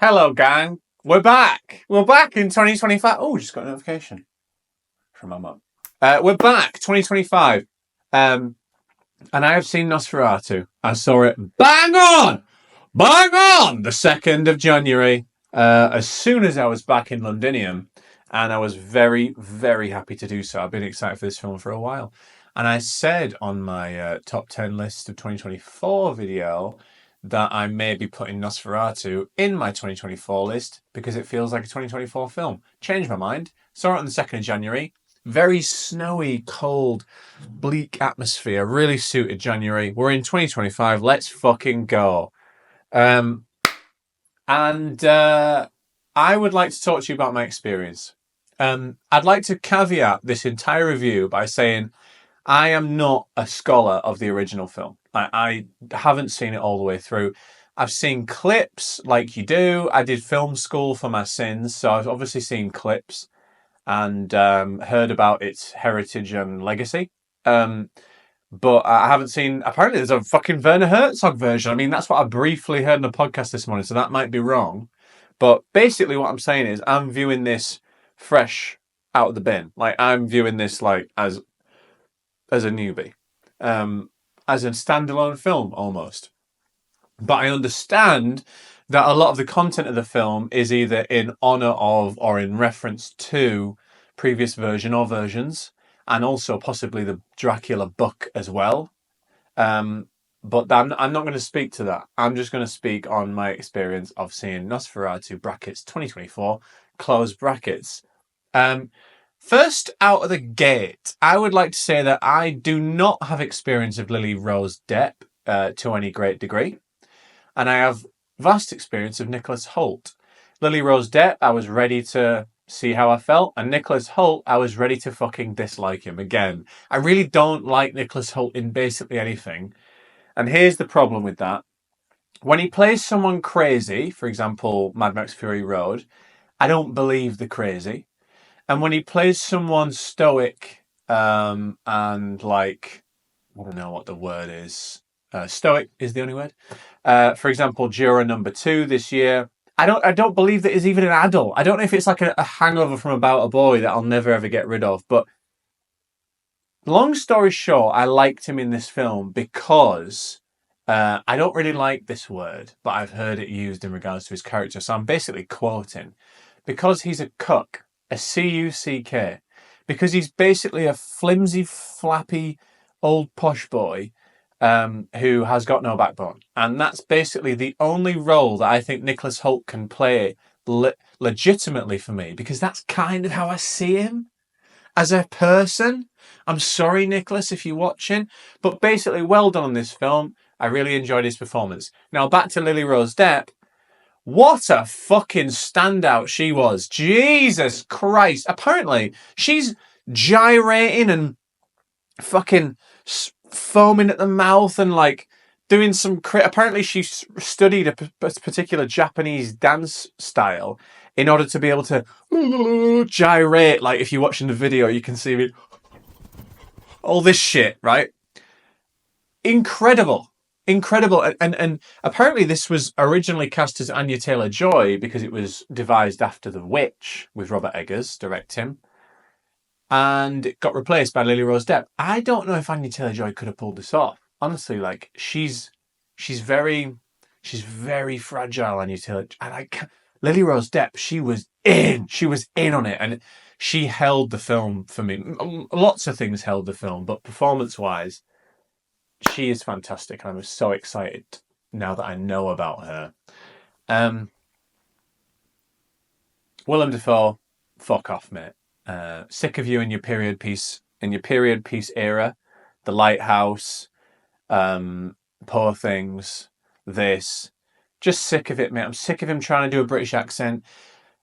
Hello, gang. We're back. We're back in 2025. Oh, just got a notification from my mum. We're back, 2025. And I have seen Nosferatu. I saw it bang on, the 2nd of January, as soon as I was back in Londinium. And I was very, very happy to do so. I've been excited for this film for a while. And I said on my top 10 list of 2024 video that I may be putting Nosferatu in my 2024 list because it feels like a 2024 film. Changed my mind. Saw it on the 2nd of January. Very snowy, cold, bleak atmosphere. Really suited January. We're in 2025. Let's fucking go. And I would like to talk to you about my experience. I'd like to caveat this entire review by saying I am not a scholar of the original film. I haven't seen it all the way through. I've seen clips like you do. I did film school for my sins, so I've obviously seen clips and heard about its heritage and legacy. But I haven't seen... Apparently there's a fucking Werner Herzog version. I mean, that's what I briefly heard in the podcast this morning, so that might be wrong. But basically what I'm saying is I'm viewing this fresh out of the bin. Like, I'm viewing this like as a newbie. As a standalone film, almost. But I understand that a lot of the content of the film is either in honour of or in reference to previous version or versions, and also possibly the Dracula book as well. But I'm not going to speak to that. I'm just going to speak on my experience of seeing Nosferatu brackets 2024 close brackets. First out of the gate, I would like to say that I do not have experience of Lily Rose Depp to any great degree. And I have vast experience of Nicholas Hoult. Lily Rose Depp, I was ready to see how I felt. And Nicholas Hoult, I was ready to fucking dislike him again. I really don't like Nicholas Hoult in basically anything. And here's the problem with that. When he plays someone crazy, for example, Mad Max Fury Road, I don't believe the crazy. And when he plays someone stoic and like, I don't know what the word is. Stoic is the only word. For example, Juror number 2 this year. I don't believe that he's even an adult. I don't know if it's like a hangover from About a Boy that I'll never ever get rid of. But long story short, I liked him in this film because I don't really like this word, but I've heard it used in regards to his character. So I'm basically quoting. Because he's a cuck. A C-U-C-K, because he's basically a flimsy, flappy, old posh boy who has got no backbone. And that's basically the only role that I think Nicholas Hoult can play legitimately for me, because that's kind of how I see him as a person. I'm sorry, Nicholas, if you're watching, but basically, well done on this film. I really enjoyed his performance. Now, back to Lily Rose Depp. What a fucking standout she was. Jesus Christ. Apparently, she's gyrating and fucking foaming at the mouth and like doing some... Apparently, she studied a particular Japanese dance style in order to be able to gyrate. Like, if you're watching the video, you can see all this shit, right? Incredible. And apparently this was originally cast as Anya Taylor-Joy because it was devised after The Witch with Robert Eggers directing, and it got replaced by Lily Rose Depp. I don't know if Anya Taylor-Joy could have pulled this off. Honestly, like she's very fragile. Anya Taylor, and Lily Rose Depp, she was in on it, and she held the film for me. Lots of things held the film, but performance-wise, she is fantastic, and I'm so excited now that I know about her. Willem Dafoe, fuck off, mate. Sick of you in your period piece era. The Lighthouse, Poor Things, this. Just sick of it, mate. I'm sick of him trying to do a British accent.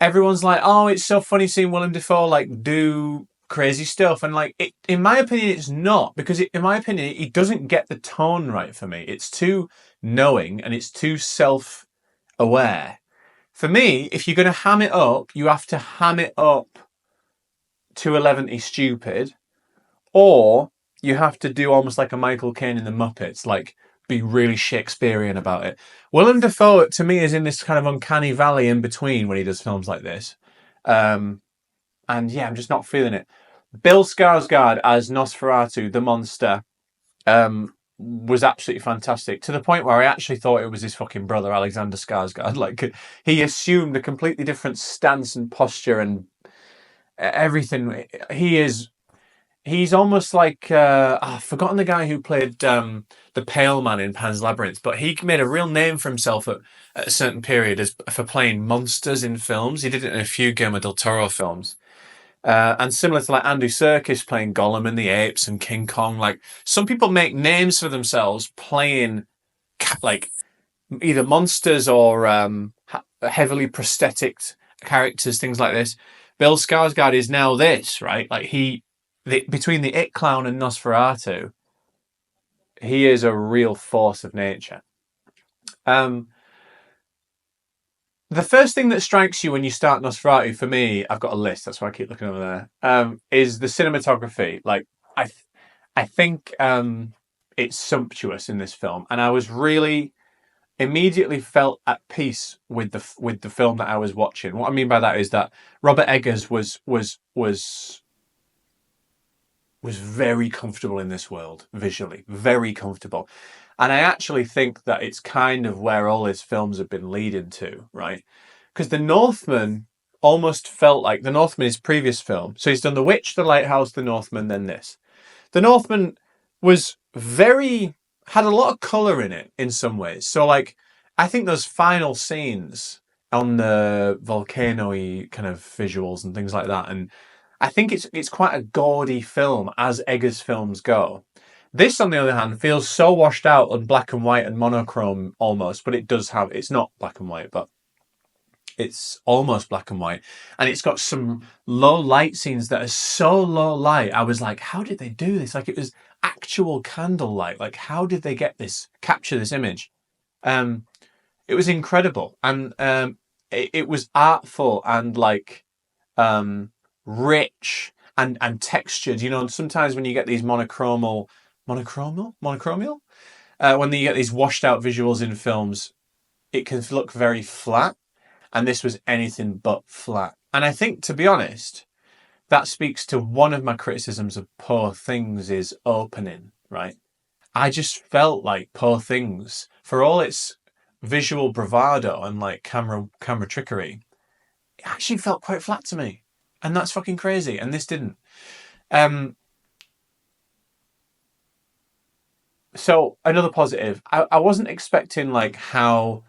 Everyone's like, oh, it's so funny seeing Willem Dafoe like do crazy stuff, and like in my opinion it's not, because in my opinion he doesn't get the tone right for me. It's too knowing and it's too self-aware. For me, if you're going to ham it up, you have to ham it up to 11 stupid, or you have to do almost like a Michael Caine in the Muppets, like be really Shakespearean about it. Willem Dafoe, to me, is in this kind of uncanny valley in between when he does films like this. And yeah, I'm just not feeling it. Bill Skarsgård as Nosferatu, the monster, was absolutely fantastic, to the point where I actually thought it was his fucking brother, Alexander Skarsgård. Like, he assumed a completely different stance and posture and everything. He's almost like I've forgotten the guy who played the Pale Man in Pan's Labyrinth, but he made a real name for himself at a certain period as for playing monsters in films. He did it in a few Guillermo del Toro films. And similar to like Andy Serkis playing Gollum in the Apes and King Kong, like some people make names for themselves playing like either monsters or heavily prosthetic characters, things like this. Bill Skarsgård is now this, right? Like between the It Clown and Nosferatu, he is a real force of nature. The first thing that strikes you when you start Nosferatu, for me, I've got a list. That's why I keep looking over there. Is the cinematography. Like, I think it's sumptuous in this film, and I was really immediately felt at peace with the film that I was watching. What I mean by that is that Robert Eggers was very comfortable in this world visually, very comfortable. And I actually think that it's kind of where all his films have been leading to, right? Because The Northman almost felt like The Northman, his previous film. So he's done The Witch, The Lighthouse, The Northman, then this. The Northman had a lot of colour in it in some ways. So like, I think those final scenes on the volcano-y kind of visuals and things like that, and I think it's quite a gaudy film as Eggers films go. This, on the other hand, feels so washed out and black and white and monochrome almost, but it's not black and white, but it's almost black and white. And it's got some low light scenes that are so low light. I was like, how did they do this? Like, it was actual candlelight. Like, how did they capture this image? It was incredible. And it was artful and like rich and textured. You know, sometimes when you get these monochromial, when you get these washed out visuals in films, it can look very flat. And this was anything but flat. And I think, to be honest, that speaks to one of my criticisms of Poor Things' opening, right? I just felt like Poor Things, for all its visual bravado and like camera trickery, it actually felt quite flat to me. And that's fucking crazy. And this didn't. So another positive, I wasn't expecting like how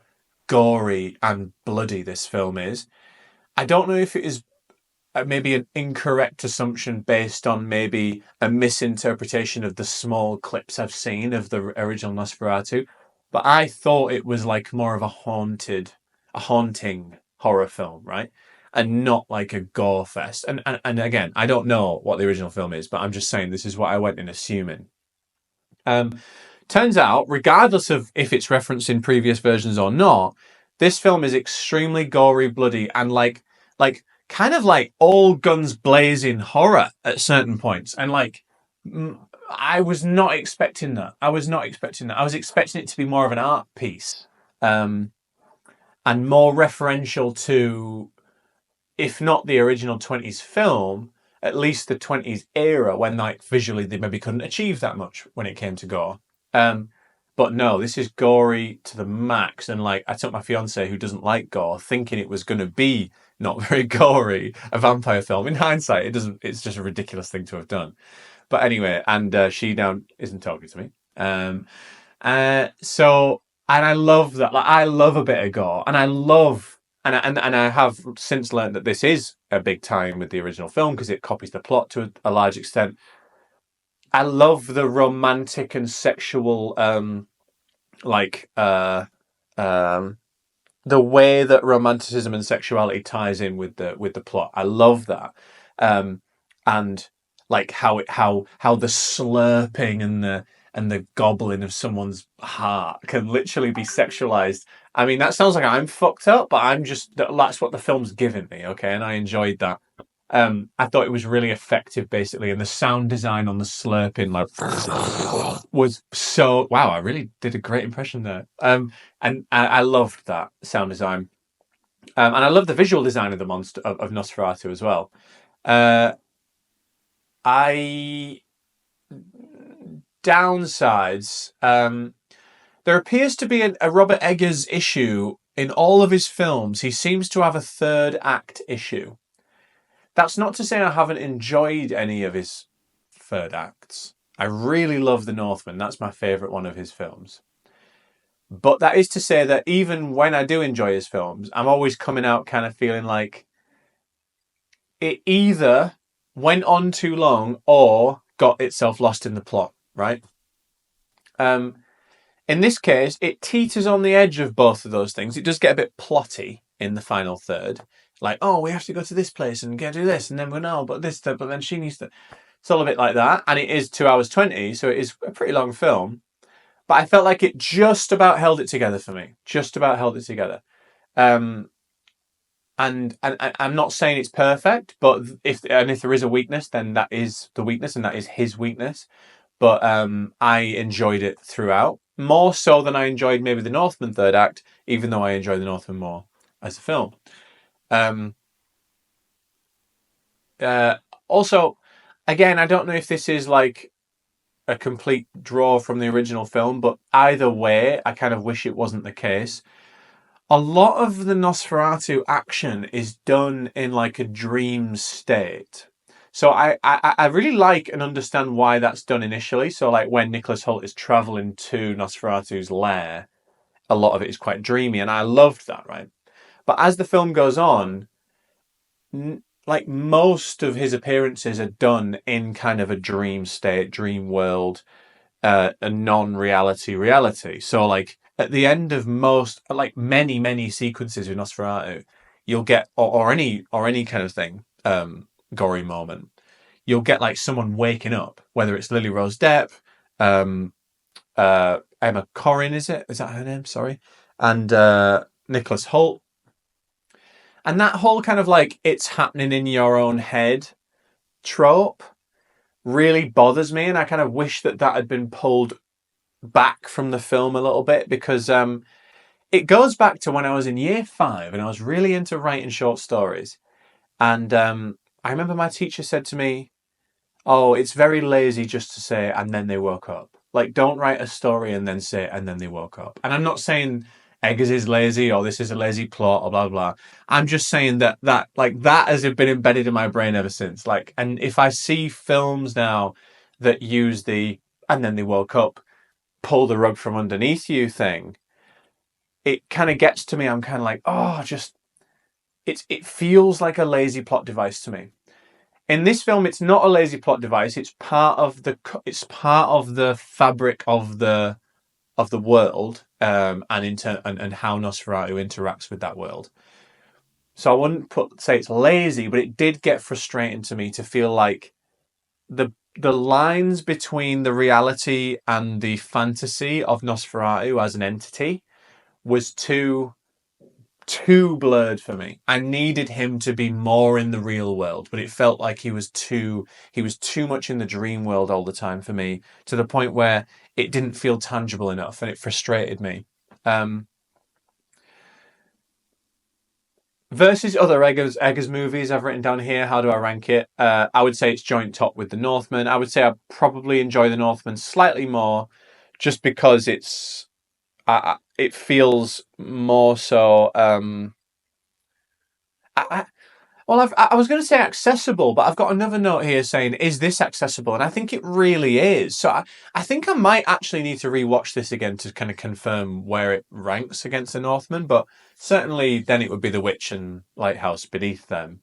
gory and bloody this film is. I don't know if it is maybe an incorrect assumption based on maybe a misinterpretation of the small clips I've seen of the original Nosferatu, but I thought it was like more of a haunting horror film, right? And not like a gore fest. And again, I don't know what the original film is, but I'm just saying this is what I went in assuming. Turns out, regardless of if it's referenced in previous versions or not, this film is extremely gory, bloody, and like kind of like all guns blazing horror at certain points. And like, I was not expecting that. I was expecting it to be more of an art piece, and more referential to, if not the original 20s film, at least the 20s era, when like visually they maybe couldn't achieve that much when it came to gore. But no, this is gory to the max. And like, I took my fiance, who doesn't like gore, thinking it was going to be not very gory, a vampire film. In hindsight, it's just a ridiculous thing to have done. But anyway, and she now isn't talking to me. So, and I love that. Like, I love a bit of gore, and I love, and I have since learned that this is a big tie-in with the original film because it copies the plot to a large extent. I love the romantic and sexual, the way that romanticism and sexuality ties in with the plot. I love that, and like how the slurping and the gobbling of someone's heart can literally be sexualized. I mean, that sounds like I'm fucked up, but that's what the film's giving me, okay, and I enjoyed that. I thought it was really effective, basically, and the sound design on the slurping, like, was so wow. I really did a great impression there. And I loved that sound design, and I love the visual design of the monster of Nosferatu as well. Uh, I downsides. There appears to be a Robert Eggers issue in all of his films. He seems to have a third act issue. That's not to say I haven't enjoyed any of his third acts. I really love The Northman. That's my favourite one of his films. But that is to say that even when I do enjoy his films, I'm always coming out kind of feeling like it either went on too long or got itself lost in the plot, right? Um, in this case, it teeters on the edge of both of those things. It does get a bit plotty in the final third. Like, oh, we have to go to this place and go do this, and then we know, but this, but then she needs to. It's all a bit like that, and it is 2 hours 20, so it is a pretty long film. But I felt like it just about held it together for me. Just about held it together. Um, and I'm not saying it's perfect, but if there is a weakness, then that is the weakness, and that is his weakness. But I enjoyed it throughout, more so than I enjoyed maybe the Northman third act, even though I enjoyed the Northman more as a film. Um, uh, Also, again, I don't know if this is like a complete draw from the original film, but either way, I kind of wish it wasn't the case. A lot of the Nosferatu action is done in like a dream state. So I really like and understand why that's done initially. So like when Nicholas Hoult is traveling to Nosferatu's lair, a lot of it is quite dreamy, and I loved that, right? But as the film goes on, like most of his appearances are done in kind of a dream state, dream world, a non-reality reality. So like at the end of most, like many sequences in Nosferatu, you'll get or any kind of thing, gory moment. You'll get like someone waking up, whether it's Lily Rose Depp, Emma Corrin, is it? Is that her name? Sorry, and Nicholas Hoult, and that whole kind of like it's happening in your own head trope really bothers me, and I kind of wish that that had been pulled back from the film a little bit, because it goes back to when I was in year 5 and I was really into writing short stories. And I remember my teacher said to me, "Oh, it's very lazy just to say, and then they woke up. Like, don't write a story and then say, and then they woke up." And I'm not saying Eggers is lazy or this is a lazy plot or blah blah. I'm just saying that like that has been embedded in my brain ever since. Like, and if I see films now that use the and then they woke up, pull the rug from underneath you thing, it kind of gets to me. I'm kind of like, oh, just it feels like a lazy plot device to me. In this film, it's not a lazy plot device. It's part of the fabric of the world, and how Nosferatu interacts with that world. So I wouldn't say it's lazy, but it did get frustrating to me to feel like the lines between the reality and the fantasy of Nosferatu as an entity was too blurred for me. I needed him to be more in the real world, but it felt like he was too much in the dream world all the time for me, to the point where it didn't feel tangible enough, and it frustrated me. Um, versus other Eggers movies I've written down here, how do I rank it? I would say it's joint top with The Northman. I would say I probably enjoy The Northman slightly more, just because it feels more so. I, Well, I was going to say accessible, but I've got another note here saying, is this accessible? And I think it really is. So I think I might actually need to rewatch this again to kind of confirm where it ranks against The Northman, but certainly then it would be The Witch and Lighthouse beneath them.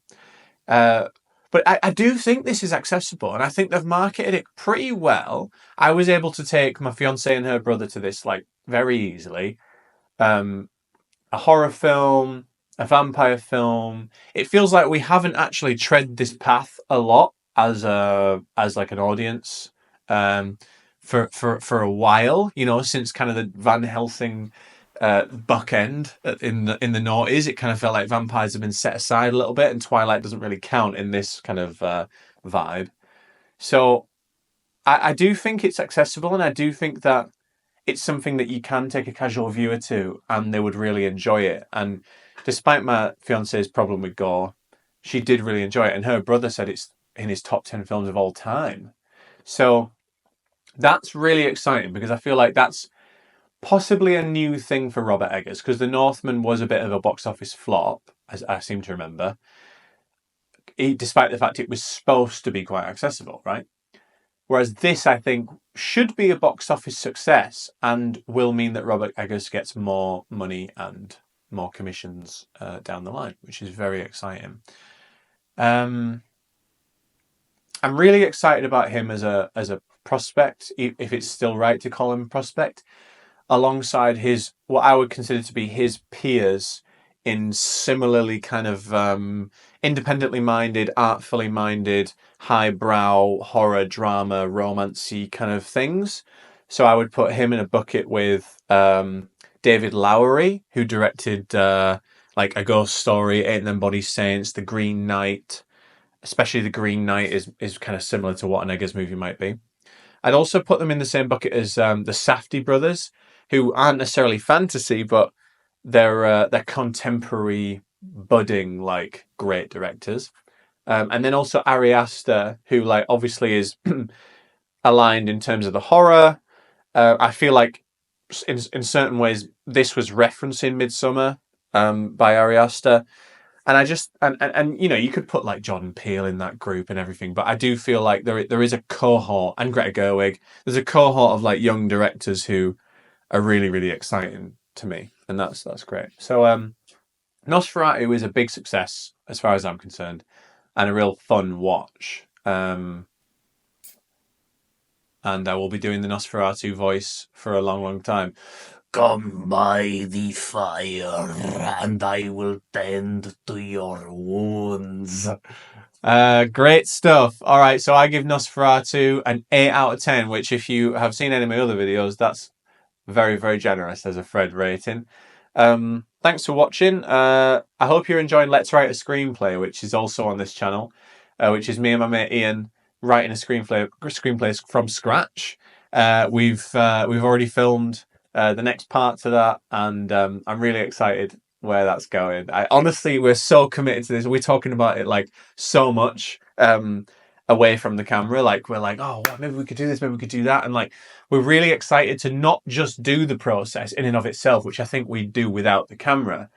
Uh, but I do think this is accessible, and I think they've marketed it pretty well. I was able to take my fiance and her brother to this like very easily. Um, a horror film, a vampire film. It feels like we haven't actually tread this path a lot as like an audience, um, for a while. Since kind of the Van Helsing bookend in the noughties. It kind of felt like vampires have been set aside a little bit, and Twilight doesn't really count in this kind of vibe. So I do think it's accessible, and I do think that it's something that you can take a casual viewer to, and they would really enjoy it. And despite my fiance's problem with gore, she did really enjoy it, and her brother said it's in his top 10 films of all time. So that's really exciting because I feel like that's possibly a new thing for Robert Eggers, because The Northman was a bit of a box office flop, as I seem to remember, despite the fact it was supposed to be quite accessible, right? Whereas this, I think, should be a box office success and will mean that Robert Eggers gets more money and more commissions down the line, which is very exciting. I'm really excited about him as a prospect, if it's still right to call him a prospect, alongside his what I would consider to be his peers in similarly kind of independently minded, artfully minded, highbrow horror, drama, romancy kind of things. So I would put him in a bucket with David Lowery, who directed like A Ghost Story, Eight and Them Body Saints, The Green Knight. Especially The Green Knight is kind of similar to what an Eggers movie might be. I'd also put them in the same bucket as the Safdie brothers, who aren't necessarily fantasy, but they're contemporary, budding, like, great directors. And then also Ari Aster, who, like, obviously is aligned in terms of the horror. I feel like in certain ways this was referencing Midsummer by Ari Aster. And I just and you know, you could put like Jordan Peele in that group and everything, but I do feel like there is a cohort, and Greta Gerwig. There's a cohort of like young directors who are really really exciting to me, and that's great. So Nosferatu is a big success as far as I'm concerned, and a real fun watch. And I will be doing the Nosferatu voice for a long long time. Come by the fire, and I will tend to your wounds. Great stuff. All right, so I give Nosferatu an 8 out of 10, which, if you have seen any of my other videos, that's very, very generous as a Fred rating. Thanks for watching. I hope you're enjoying Let's Write a Screenplay, which is also on this channel, which is me and my mate Ian writing a screenplays from scratch. We've already filmed the next part to that, and I'm really excited where that's going. Honestly, we're so committed to this. We're talking about it like so much away from the camera. Like we're like, oh, well, maybe we could do this, maybe we could do that, and like we're really excited to not just do the process in and of itself, which I think we do without the camera,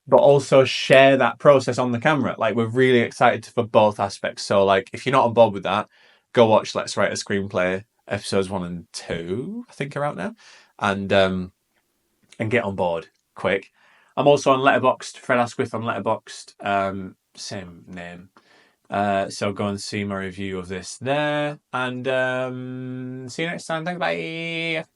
but also share that process on the camera. Like we're really excited for both aspects. So like, if you're not on board with that, go watch Let's Write a Screenplay episodes 1 and 2. I think are out now, and get on board quick. I'm also on Letterboxd, Fred Asquith on Letterboxd, same name. So go and see my review of this there, and see you next time. Thanks, bye.